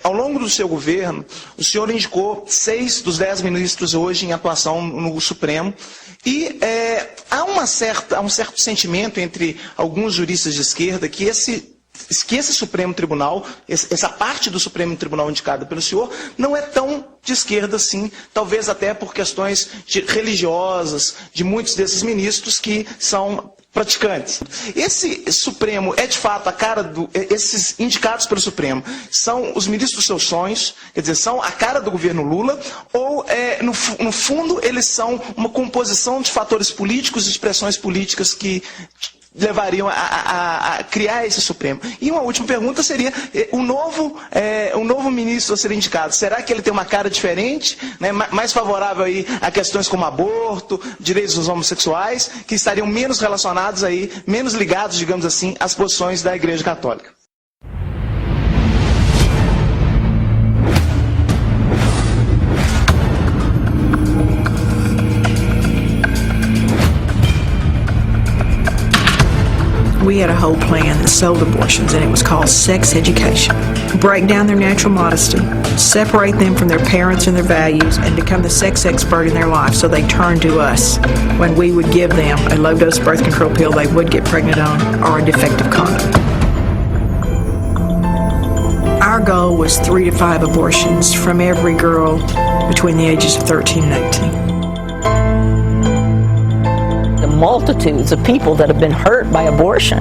Ao longo do seu governo, o senhor indicou 6 dos 10 ministros hoje em atuação no Supremo e há um certo sentimento entre alguns juristas de esquerda que esse Supremo Tribunal, essa parte do Supremo Tribunal indicada pelo senhor, não é tão de esquerda assim, talvez até por questões religiosas de muitos desses ministros que são praticantes. Esse Supremo é de fato a cara esses indicados pelo Supremo são os ministros dos seus sonhos, quer dizer, são a cara do governo Lula, ou no fundo eles são uma composição de fatores políticos e expressões políticas que levariam a criar esse Supremo? E uma última pergunta seria, o novo ministro a ser indicado, será que ele tem uma cara diferente, né, mais favorável aí a questões como aborto, direitos dos homossexuais, que estariam menos relacionados aí, menos ligados, digamos assim, às posições da Igreja Católica? We had a whole plan that sold abortions, and it was called sex education. Break down their natural modesty, separate them from their parents and their values, and become the sex expert in their life so they turn to us when we would give them a low-dose birth control pill they would get pregnant on or a defective condom. Our goal was 3 to 5 abortions from every girl between the ages of 13 and 18. Multitudes of people that have been hurt by abortion.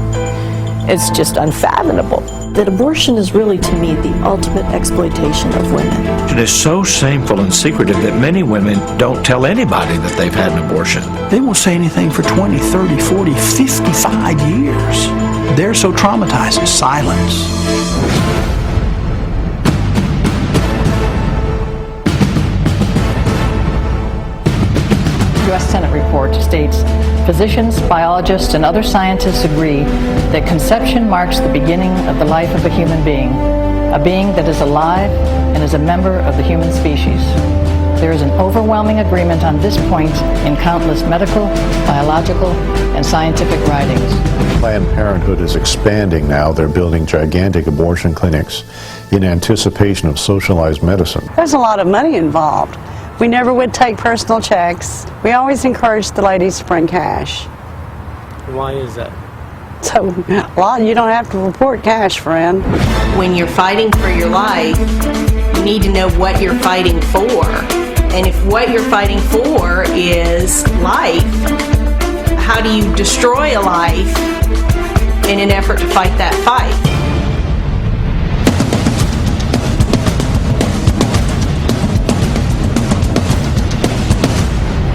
It's just unfathomable. That abortion is really, to me, the ultimate exploitation of women. It is so shameful and secretive that many women don't tell anybody that they've had an abortion. They won't say anything for 20, 30, 40, 55 years. They're so traumatized. Silence. U.S. Senate report states, physicians, biologists, and other scientists agree that conception marks the beginning of the life of a human being, a being that is alive and is a member of the human species. There is an overwhelming agreement on this point in countless medical, biological, and scientific writings. Planned Parenthood is expanding now. They're building gigantic abortion clinics in anticipation of socialized medicine. There's a lot of money involved. We never would take personal checks. We always encouraged the ladies to bring cash. Why is that? So, you don't have to report cash, friend. When you're fighting for your life, you need to know what you're fighting for. And if what you're fighting for is life, how do you destroy a life in an effort to fight that fight?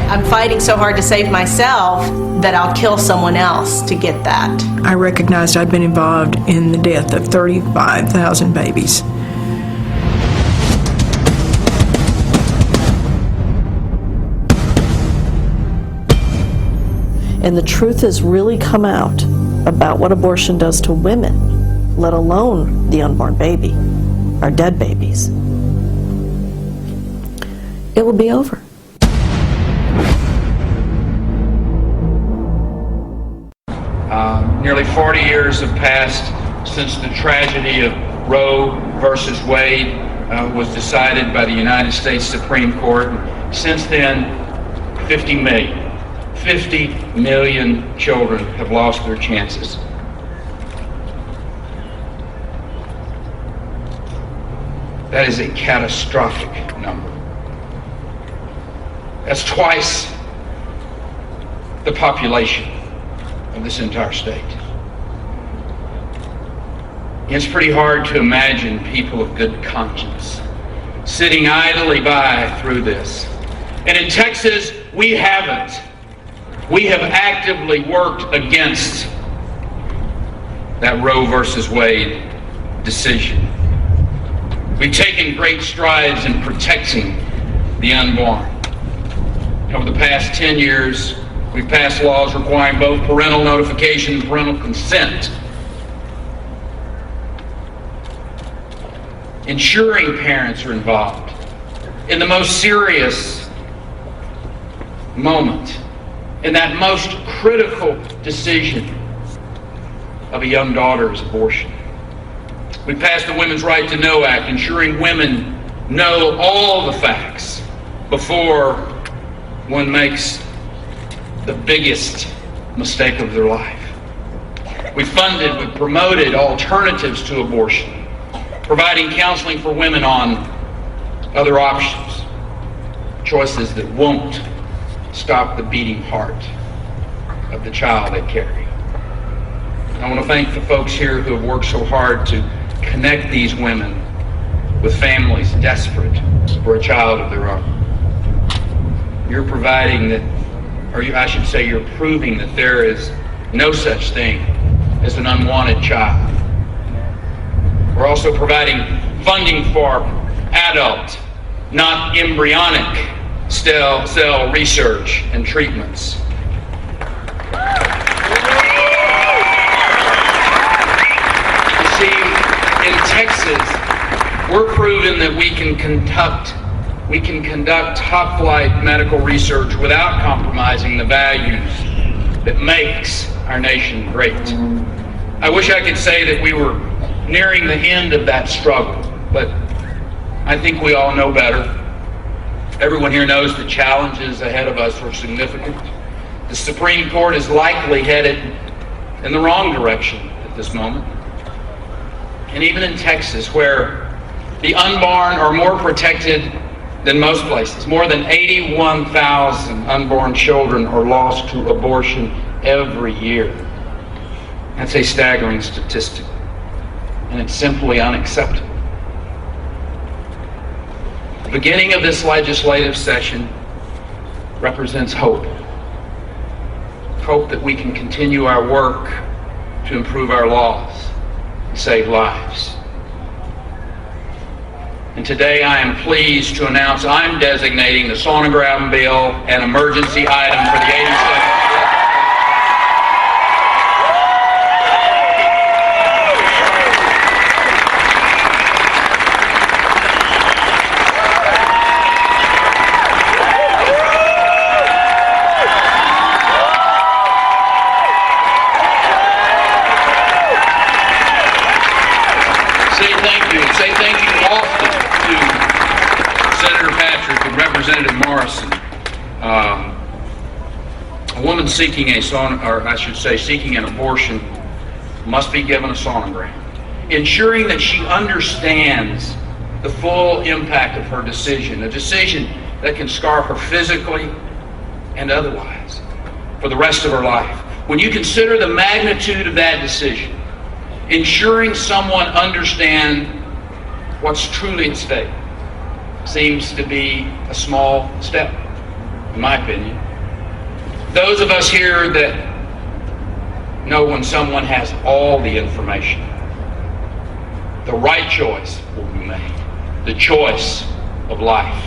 I'm fighting so hard to save myself that I'll kill someone else to get that. I recognized I'd been involved in the death of 35,000 babies. And the truth has really come out about what abortion does to women, let alone the unborn baby, our dead babies. It will be over. Nearly 40 years have passed since the tragedy of Roe versus Wade was decided by the United States Supreme Court. Since then, 50 million children have lost their chances. That is a catastrophic number. That's twice the population of this entire state. It's pretty hard to imagine people of good conscience sitting idly by through this. And in Texas, we haven't. We have actively worked against that Roe versus Wade decision. We've taken great strides in protecting the unborn. Over the past 10 years, we've passed laws requiring both parental notification and parental consent, ensuring parents are involved in the most serious moment, in that most critical decision of a young daughter's abortion. We passed the Women's Right to Know Act, ensuring women know all the facts before one makes the biggest mistake of their life. We promoted alternatives to abortion, providing counseling for women on other options, choices that won't stop the beating heart of the child they carry. I want to thank the folks here who have worked so hard to connect these women with families desperate for a child of their own. You're providing that, or I should say you're proving that there is no such thing as an unwanted child. We're also providing funding for adult, not embryonic cell research and treatments. You see, in Texas, we're proving that we can conduct top-flight medical research without compromising the values that makes our nation great. I wish I could say that we were nearing the end of that struggle, but I think we all know better. Everyone here knows the challenges ahead of us are significant. The Supreme Court is likely headed in the wrong direction at this moment. And even in Texas, where the unborn are more protected than most places, more than 81,000 unborn children are lost to abortion every year. That's a staggering statistic, and it's simply unacceptable. The beginning of this legislative session represents hope. Hope that we can continue our work to improve our laws and save lives. And today I am pleased to announce I'm designating the sonogram bill an emergency item for the 82nd. Say thank you often to Senator Patrick and Representative Morrison. A woman seeking seeking an abortion must be given a sonogram, ensuring that she understands the full impact of her decision, a decision that can scar her physically and otherwise for the rest of her life. When you consider the magnitude of that decision, ensuring someone understands what's truly at stake seems to be a small step, in my opinion. Those of us here that know when someone has all the information, the right choice will be made, the choice of life.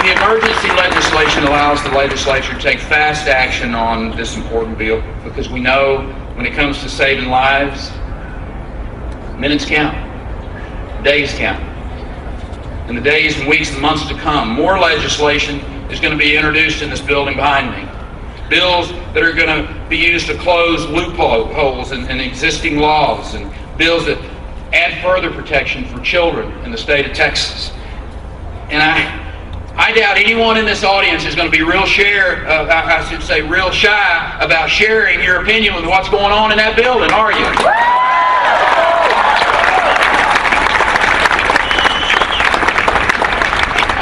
The emergency legislation allows the legislature to take fast action on this important bill because we know when it comes to saving lives, minutes count, days count. In the days and weeks and months to come, more legislation is going to be introduced in this building behind me. Bills that are going to be used to close loopholes in existing laws, and bills that add further protection for children in the state of Texas. And I doubt anyone in this audience is going to be real shy about sharing your opinion with what's going on in that building, are you?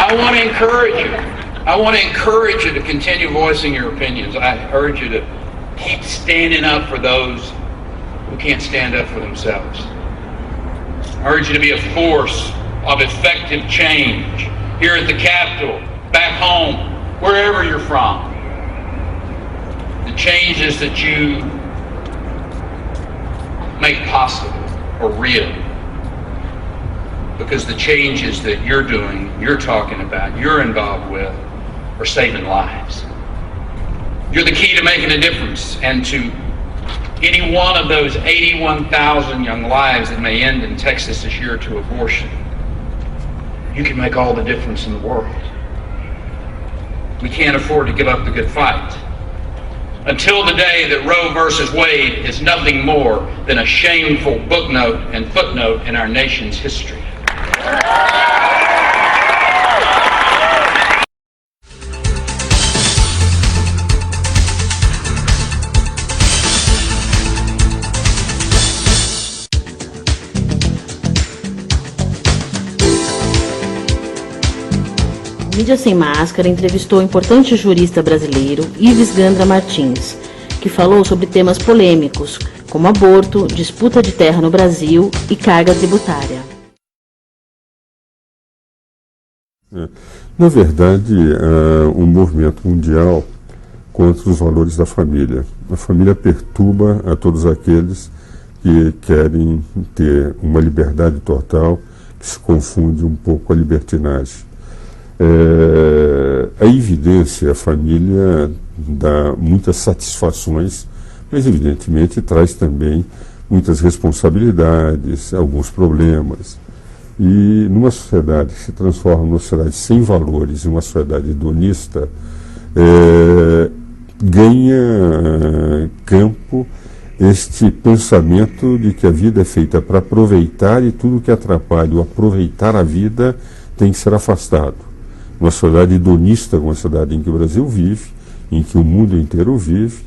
I want to encourage you. I want to encourage you to continue voicing your opinions. I urge you to keep standing up for those who can't stand up for themselves. I urge you to be a force of effective change here at the Capitol, back home, wherever you're from. The changes that you make possible are real. Because the changes that you're doing, you're talking about, you're involved with, are saving lives. You're the key to making a difference, and to any one of those 81,000 young lives that may end in Texas this year to abortion, you can make all the difference in the world. We can't afford to give up the good fight. Until the day that Roe versus Wade is nothing more than a shameful booknote and footnote in our nation's history. Mídia Sem Máscara entrevistou o importante jurista brasileiro Ives Gandra Martins, que falou sobre temas polêmicos, como aborto, disputa de terra no Brasil e carga tributária. Na verdade, um movimento mundial contra os valores da família. A família perturba a todos aqueles que querem ter uma liberdade total, que se confunde um pouco com a libertinagem. A evidência, a família dá muitas satisfações, mas evidentemente traz também muitas responsabilidades, alguns problemas. E numa sociedade que se transforma numa sociedade sem valores, em uma sociedade hedonista, ganha campo este pensamento de que a vida é feita para aproveitar e tudo que atrapalha o aproveitar a vida tem que ser afastado. Uma sociedade hedonista, como a sociedade em que o Brasil vive, em que o mundo inteiro vive,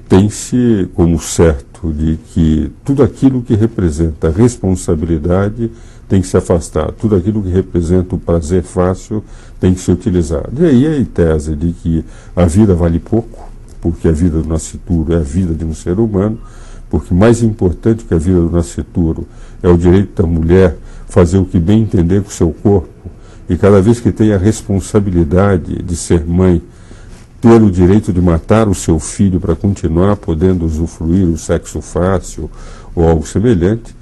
tem-se como certo de que tudo aquilo que representa responsabilidade tem que se afastar, tudo aquilo que representa o prazer fácil tem que ser utilizado. E aí a tese de que a vida vale pouco, porque a vida do nascituro é a vida de um ser humano, porque mais importante que a vida do nascituro é o direito da mulher fazer o que bem entender com o seu corpo, e cada vez que tem a responsabilidade de ser mãe, ter o direito de matar o seu filho para continuar podendo usufruir o sexo fácil ou algo semelhante,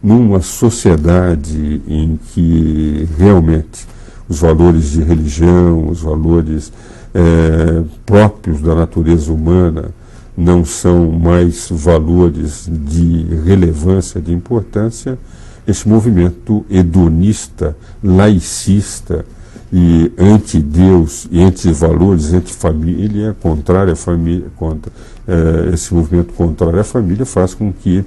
numa sociedade em que realmente os valores de religião, os valores próprios da natureza humana não são mais valores de relevância, de importância, esse movimento hedonista, laicista e anti-Deus e anti-valores, anti-família, contrário à família, esse movimento contrário à família faz com que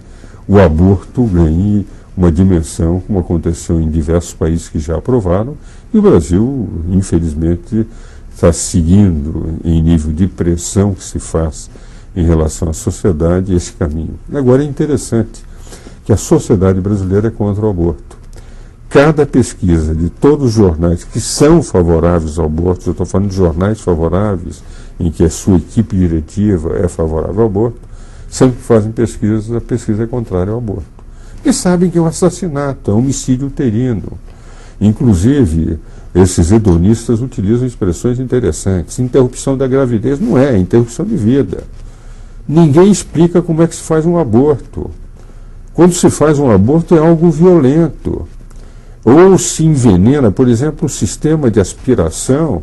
o aborto ganhe uma dimensão, como aconteceu em diversos países que já aprovaram, e o Brasil, infelizmente, está seguindo, em nível de pressão que se faz em relação à sociedade, esse caminho. Agora é interessante que a sociedade brasileira é contra o aborto. Cada pesquisa de todos os jornais que são favoráveis ao aborto, eu estou falando de jornais favoráveis, em que a sua equipe diretiva é favorável ao aborto, sempre que fazem pesquisa, a pesquisa é contrária ao aborto. E sabem que é um assassinato, é um homicídio uterino. Inclusive, esses hedonistas utilizam expressões interessantes. Interrupção da gravidez não é interrupção de vida. Ninguém explica como é que se faz um aborto. Quando se faz um aborto é algo violento. Ou se envenena, por exemplo, um sistema de aspiração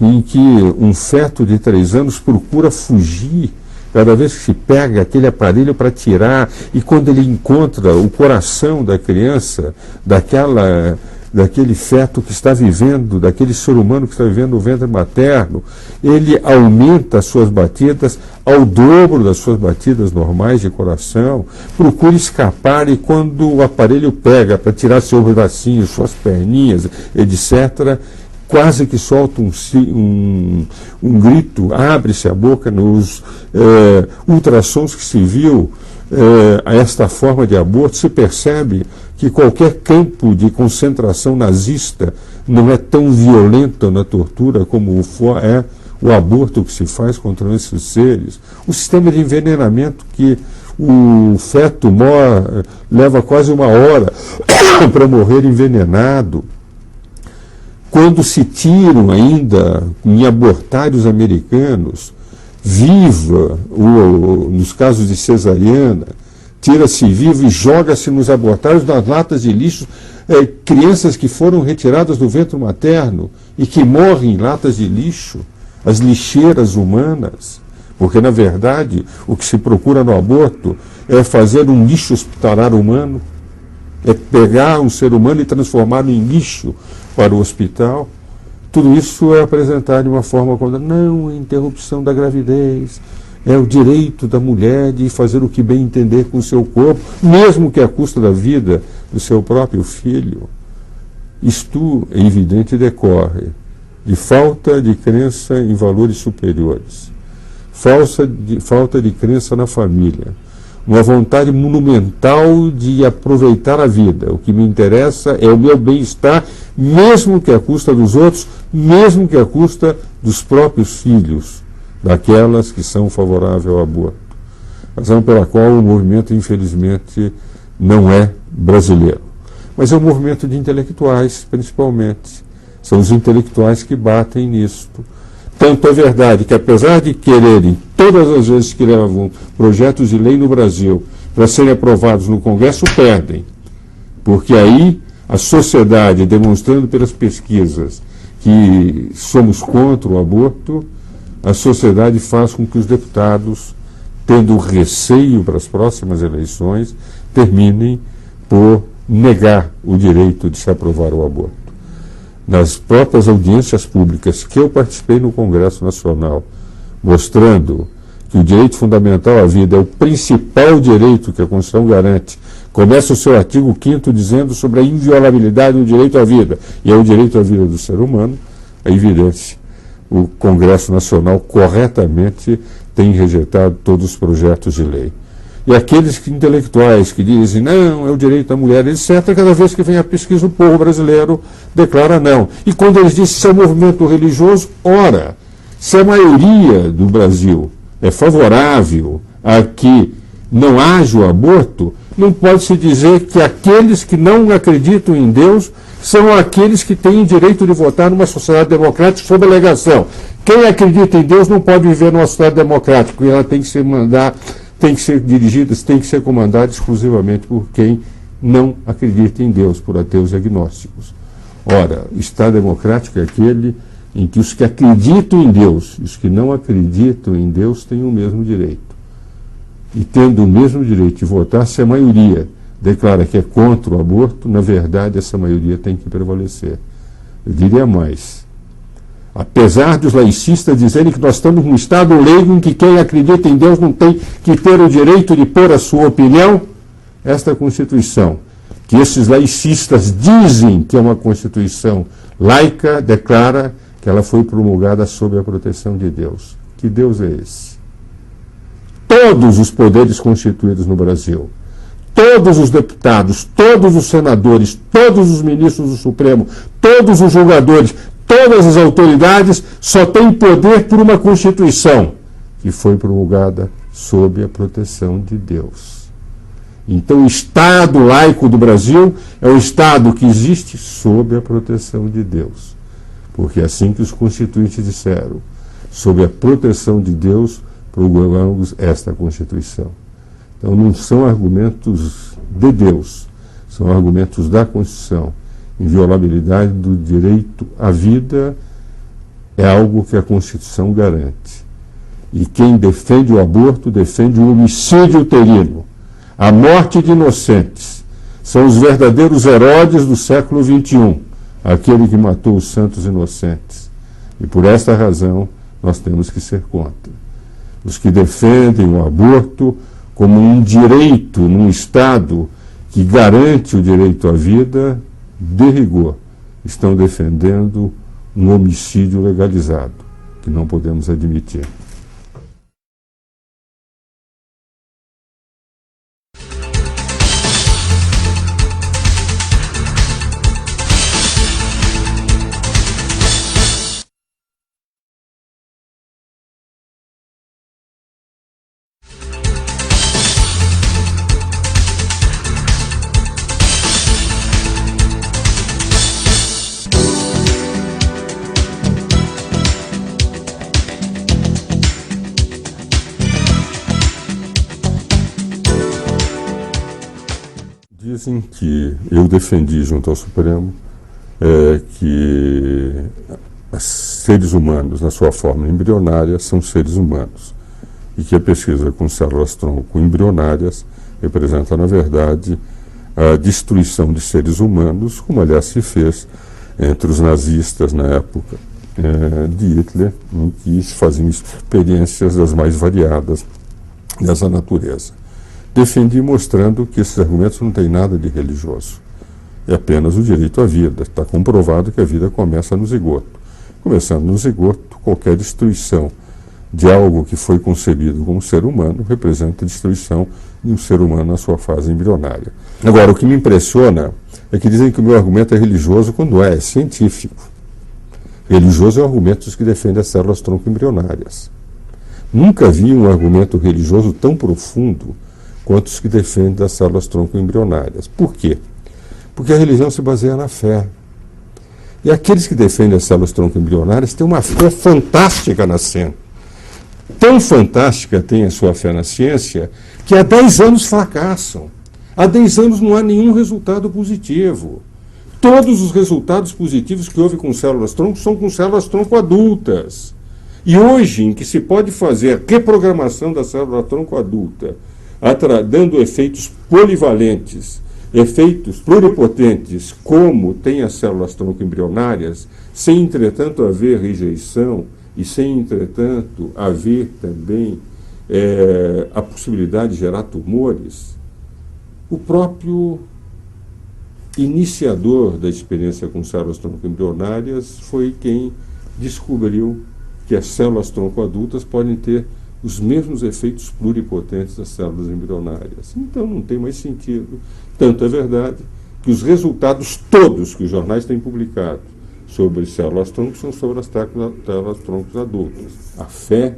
em que um feto de 3 anos procura fugir cada vez que se pega aquele aparelho para tirar, e quando ele encontra o coração da criança, daquele feto que está vivendo, daquele ser humano que está vivendo no ventre materno, ele aumenta as suas batidas ao dobro das suas batidas normais de coração, procura escapar, e quando o aparelho pega para tirar seus bracinhos, suas perninhas, etc., quase que solta um grito, abre-se a boca nos ultrassons que se viu a esta forma de aborto, se percebe que qualquer campo de concentração nazista não é tão violento na tortura como é o aborto que se faz contra esses seres. O sistema de envenenamento que o feto leva quase 1 hora para morrer envenenado. Quando se tiram ainda em abortários americanos, nos casos de cesariana, tira-se vivo e joga-se nos abortários, nas latas de lixo, crianças que foram retiradas do ventre materno e que morrem em latas de lixo, as lixeiras humanas, porque na verdade o que se procura no aborto é fazer um lixo hospitalar humano, é pegar um ser humano e transformá-lo em lixo para o hospital. tudo isso é apresentado de uma forma como, não, a interrupção da gravidez é o direito da mulher de fazer o que bem entender com o seu corpo, mesmo que à custa da vida do seu próprio filho. Isto, é evidente, decorre de falta de crença em valores superiores, falta de crença na família, uma vontade monumental de aproveitar a vida. O que me interessa é o meu bem-estar, mesmo que à custa dos outros, mesmo que à custa dos próprios filhos, daquelas que são favoráveis ao aborto. Razão pela qual o movimento, infelizmente, não é brasileiro. Mas é um movimento de intelectuais, principalmente. São os intelectuais que batem nisto. Tanto é verdade que, apesar de quererem, todas as vezes que levam projetos de lei no Brasil para serem aprovados no Congresso, perdem. Porque aí a sociedade, demonstrando pelas pesquisas que somos contra o aborto, a sociedade faz com que os deputados, tendo receio para as próximas eleições, terminem por negar o direito de se aprovar o aborto. Nas próprias audiências públicas que eu participei no Congresso Nacional, mostrando que o direito fundamental à vida é o principal direito que a Constituição garante, começa o seu artigo 5º dizendo sobre a inviolabilidade do direito à vida, e é o direito à vida do ser humano, é evidente. O Congresso Nacional corretamente tem rejeitado todos os projetos de lei. E aqueles intelectuais que dizem, não, é o direito da mulher, etc., cada vez que vem a pesquisa, o povo brasileiro declara não. E quando eles dizem se é um movimento religioso, ora, se a maioria do Brasil é favorável a que não haja o aborto, não pode-se dizer que aqueles que não acreditam em Deus são aqueles que têm o direito de votar numa sociedade democrática sob alegação. Quem acredita em Deus não pode viver numa sociedade democrática, porque ela tem que ser dirigida, tem que ser comandada exclusivamente por quem não acredita em Deus, por ateus e agnósticos. Ora, o Estado democrático é aquele em que os que acreditam em Deus e os que não acreditam em Deus têm o mesmo direito. E tendo o mesmo direito de votar, se a maioria declara que é contra o aborto, na verdade essa maioria tem que prevalecer. Eu diria mais. Apesar dos laicistas dizerem que nós estamos num Estado leigo em que quem acredita em Deus não tem que ter o direito de pôr a sua opinião, esta Constituição, que esses laicistas dizem que é uma Constituição laica, declara que ela foi promulgada sob a proteção de Deus. Que Deus é esse? Todos os poderes constituídos no Brasil, todos os deputados, todos os senadores, todos os ministros do Supremo, todos os julgadores, todas as autoridades só têm poder por uma Constituição que foi promulgada sob a proteção de Deus. Então o Estado laico do Brasil é um Estado que existe sob a proteção de Deus. Porque é assim que os constituintes disseram, sob a proteção de Deus, promulgamos esta Constituição. Então não são argumentos de Deus, são argumentos da Constituição. Inviolabilidade do direito à vida é algo que a Constituição garante. E quem defende o aborto defende o homicídio uterino, a morte de inocentes. São os verdadeiros Herodes do século XXI, aquele que matou os santos inocentes. E por esta razão nós temos que ser contra. Os que defendem o aborto como um direito num Estado que garante o direito à vida, de rigor, estão defendendo um homicídio legalizado, que não podemos admitir. Dizem que eu defendi junto ao Supremo que os seres humanos, na sua forma embrionária, são seres humanos e que a pesquisa com células-tronco embrionárias representa, na verdade, a destruição de seres humanos, como aliás se fez entre os nazistas na época de Hitler, em que se faziam experiências das mais variadas dessa natureza. Defendi mostrando que esses argumentos não têm nada de religioso. É apenas o direito à vida. Está comprovado que a vida começa no zigoto. Começando no zigoto, qualquer destruição de algo que foi concebido como ser humano representa a destruição de um ser humano na sua fase embrionária. Agora, o que me impressiona é que dizem que o meu argumento é religioso quando é científico. Religioso é o argumento dos que defendem as células tronco embrionárias. Nunca vi um argumento religioso tão profundo quanto os que defendem as células tronco embrionárias. Por quê? Porque a religião se baseia na fé. E aqueles que defendem as células tronco embrionárias têm uma fé fantástica na ciência. Tão fantástica tem a sua fé na ciência que há 10 anos fracassam. Há 10 anos não há nenhum resultado positivo. Todos os resultados positivos que houve com células tronco são com células tronco adultas. E hoje, em que se pode fazer a reprogramação da célula tronco adulta, dando efeitos polivalentes, efeitos pluripotentes, como tem as células tronco embrionárias, sem, entretanto, haver rejeição e sem, entretanto, haver também a possibilidade de gerar tumores, o próprio iniciador da experiência com células tronco embrionárias foi quem descobriu que as células tronco adultas podem ter os mesmos efeitos pluripotentes das células embrionárias. Então não tem mais sentido. Tanto é verdade que os resultados todos que os jornais têm publicado sobre células tronco são sobre as células troncos adultas. A fé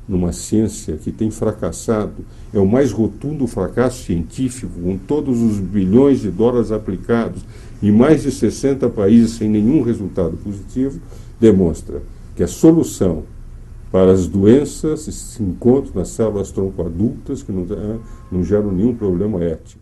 numa ciência que tem fracassado é o mais rotundo fracasso científico, com todos os bilhões de dólares aplicados em mais de 60 países sem nenhum resultado positivo, demonstra que a solução para as doenças se encontra nas células tronco adultas, que não geram nenhum problema ético.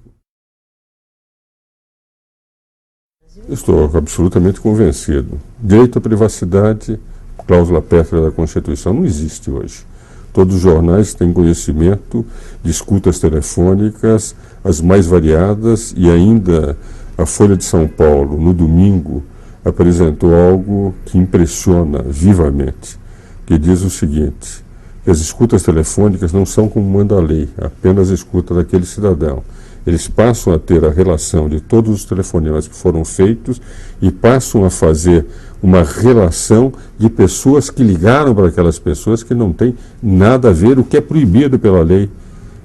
Estou absolutamente convencido. Direito à privacidade, cláusula pétrea da Constituição, não existe hoje. Todos os jornais têm conhecimento de escutas telefônicas, as mais variadas, e ainda a Folha de São Paulo, no domingo, apresentou algo que impressiona vivamente, que diz o seguinte, que as escutas telefônicas não são como manda a lei, apenas a escuta daquele cidadão. Eles passam a ter a relação de todos os telefonemas que foram feitos e passam a fazer uma relação de pessoas que ligaram para aquelas pessoas que não tem nada a ver, o que é proibido pela lei.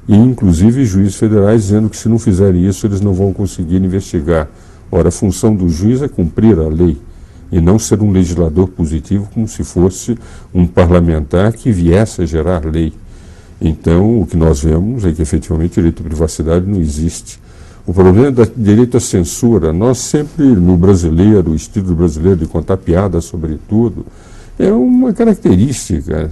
E, inclusive, juízes federais dizendo que se não fizerem isso, eles não vão conseguir investigar. Ora, a função do juiz é cumprir a lei e não ser um legislador positivo como se fosse um parlamentar que viesse a gerar lei. Então, o que nós vemos é que, efetivamente, o direito à privacidade não existe. O problema do direito à censura, nós sempre, no brasileiro, o estilo brasileiro de contar piadas sobre tudo, é uma característica.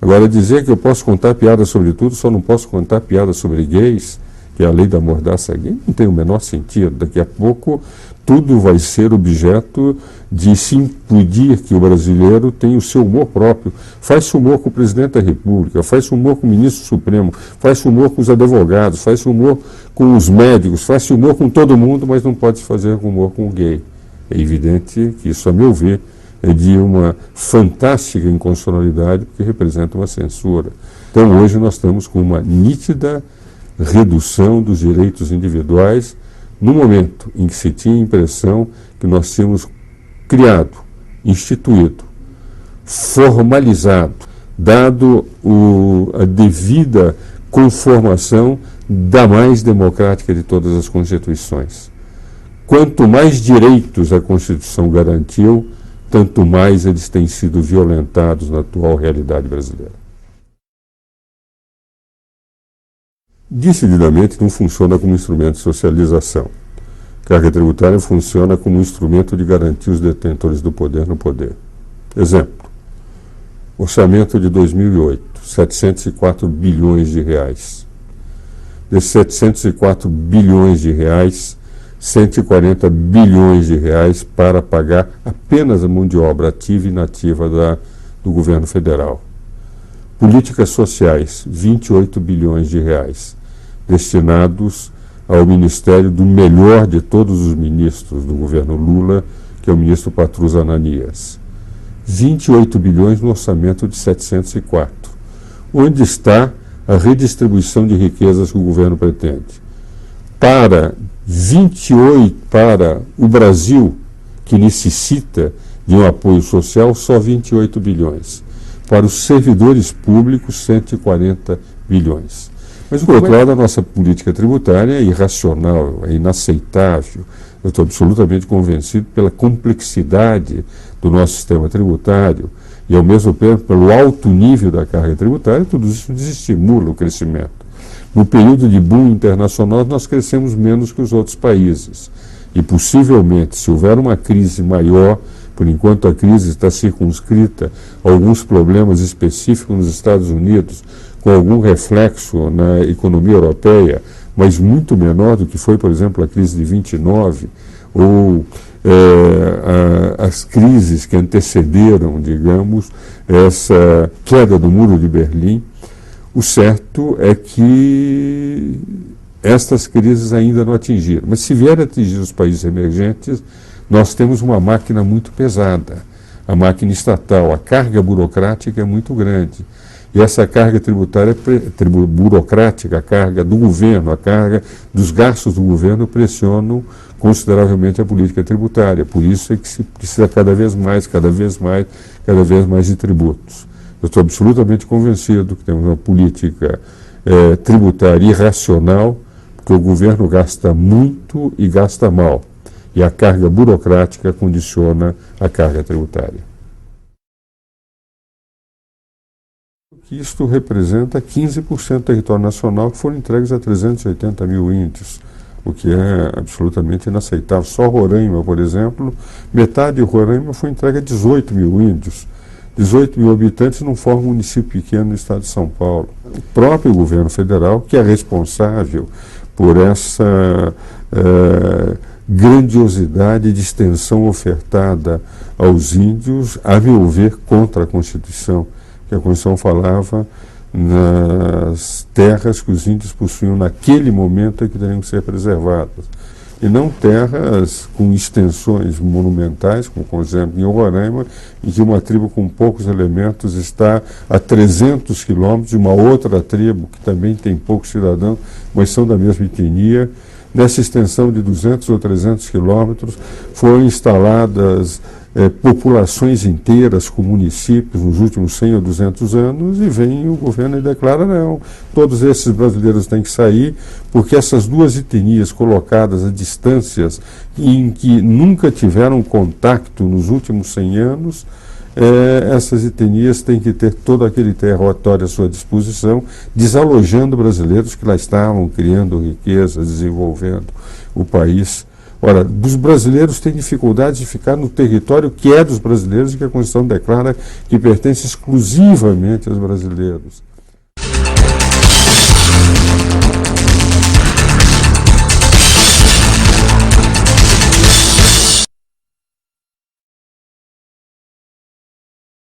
Agora, dizer que eu posso contar piadas sobre tudo, só não posso contar piadas sobre gays, que é a lei da mordaça gay, não tem o menor sentido. Daqui a pouco, tudo vai ser objeto de se impedir que o brasileiro tenha o seu humor próprio. Faz-se humor com o presidente da República, faz-se humor com o ministro Supremo, faz-se humor com os advogados, faz-se humor com os médicos, faz-se humor com todo mundo, mas não pode se fazer humor com o gay. É evidente que isso, a meu ver, é de uma fantástica inconstitucionalidade, porque representa uma censura. Então, hoje nós estamos com uma nítida redução dos direitos individuais, no momento em que se tinha a impressão que nós tínhamos criado, instituído, formalizado, dado a devida conformação da mais democrática de todas as constituições. Quanto mais direitos a Constituição garantiu, tanto mais eles têm sido violentados na atual realidade brasileira. Decididamente não funciona como instrumento de socialização. Carga tributária funciona como instrumento de garantir os detentores do poder no poder. Exemplo, orçamento de 2008, 704 bilhões de reais. Desses 704 bilhões de reais, 140 bilhões de reais para pagar apenas a mão de obra ativa e inativa do governo federal. Políticas sociais, 28 bilhões de reais, destinados ao ministério do melhor de todos os ministros do governo Lula, que é o ministro Patrus Ananias. 28 bilhões no orçamento de 704. Onde está a redistribuição de riquezas que o governo pretende? Para o Brasil, que necessita de um apoio social, só 28 bilhões. Para os servidores públicos, 140 bilhões. Mas, por outro lado, a nossa política tributária é irracional, é inaceitável. Eu estou absolutamente convencido pela complexidade do nosso sistema tributário e, ao mesmo tempo, pelo alto nível da carga tributária, tudo isso desestimula o crescimento. No período de boom internacional, nós crescemos menos que os outros países. E, possivelmente, se houver uma crise maior, por enquanto a crise está circunscrita a alguns problemas específicos nos Estados Unidos, com algum reflexo na economia europeia, mas muito menor do que foi, por exemplo, a crise de 29, ou as crises que antecederam, digamos, essa queda do Muro de Berlim. O certo é que estas crises ainda não atingiram. Mas se vier a atingir os países emergentes, nós temos uma máquina muito pesada, a máquina estatal, a carga burocrática é muito grande. E essa carga tributária, burocrática, a carga do governo, a carga dos gastos do governo pressionam consideravelmente a política tributária. Por isso é que se precisa cada vez mais de tributos. Eu estou absolutamente convencido que temos uma política tributária irracional, porque o governo gasta muito e gasta mal. E a carga burocrática condiciona a carga tributária. Isto representa 15% do território nacional que foram entregues a 380 mil índios, o que é absolutamente inaceitável. Só Roraima, por exemplo, metade de Roraima foi entregue a 18 mil índios. 18 mil habitantes não forma um município pequeno no estado de São Paulo. O próprio governo federal, que é responsável por essa grandiosidade de extensão ofertada aos índios, a meu ver, contra a Constituição, que a Constituição falava nas terras que os índios possuíam naquele momento e que teriam que ser preservadas. E não terras com extensões monumentais, como por exemplo em Roraima, em que uma tribo com poucos elementos está a 300 quilômetros de uma outra tribo que também tem poucos cidadãos, mas são da mesma etnia. Nessa extensão de 200 ou 300 quilômetros foram instaladas populações inteiras com municípios nos últimos 100 ou 200 anos, e vem o governo e declara: não, todos esses brasileiros têm que sair, porque essas duas etnias colocadas a distâncias em que nunca tiveram contato nos últimos 100 anos, essas etnias têm que ter todo aquele território à sua disposição, desalojando brasileiros que lá estavam criando riqueza, desenvolvendo o país. Ora, os brasileiros têm dificuldade de ficar no território que é dos brasileiros e que a Constituição declara que pertence exclusivamente aos brasileiros.